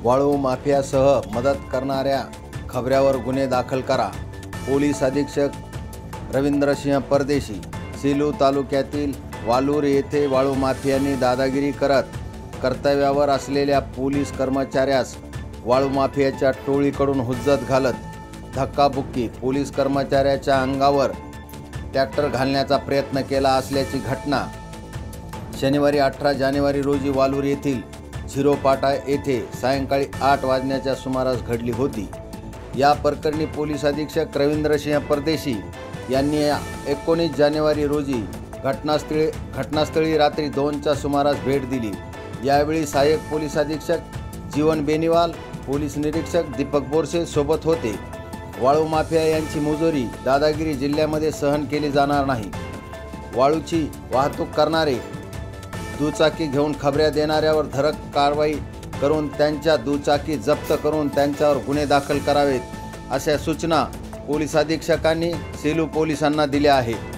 वाळू माफियासह मदत करणाऱ्या खबऱ्यावर गुन्हे दाखल करा। पोलीस अधीक्षक रवींद्रसिंह परदेशी, सेलू तालुक्यातील वालूर येथे वाळू माफियांनी दादागिरी करत कर्तव्यावर असलेल्या पोलीस कर्मचाऱ्यास वाळू माफियाच्या टोळीकडून हुज्जत घालत धक्काबुक्की, पोलीस कर्मचाऱ्याच्या अंगावर ट्रॅक्टर घालण्याचा प्रयत्न केला असल्याची घटना शनिवारी 18 जानेवारी रोजी वालूर येथील झिरोपाटा येथे सायंकाळी 8 वाजण्याच्या सुमारास घडली होती। या प्रकरणी पोलीस अधीक्षक रवींद्रसिंह परदेशी यांनी 19 जानेवारी रोजी घटनास्थळी रात्री 2च्या सुमारास भेट दिली। यावेळी सहाय्यक पोलीस अधीक्षक जीवन बेनीवाल, पोलीस निरीक्षक दीपक बोरसे सोबत होते। वाळू माफिया यांची मुजोरी दादागिरी जिल्ह्यामध्ये सहन केली जाणार नाही। वाळूची वाहतूक करणारे दुचाकी घेऊन खबऱ्या देणाऱ्यावर धडक कारवाई करून त्यांच्या दुचाकी जप्त करून त्यांच्यावर गुन्हे दाखल करावेत, अशा सूचना पोलीस अधीक्षकांनी सेलू पोलिसांना दिल्या आहेत।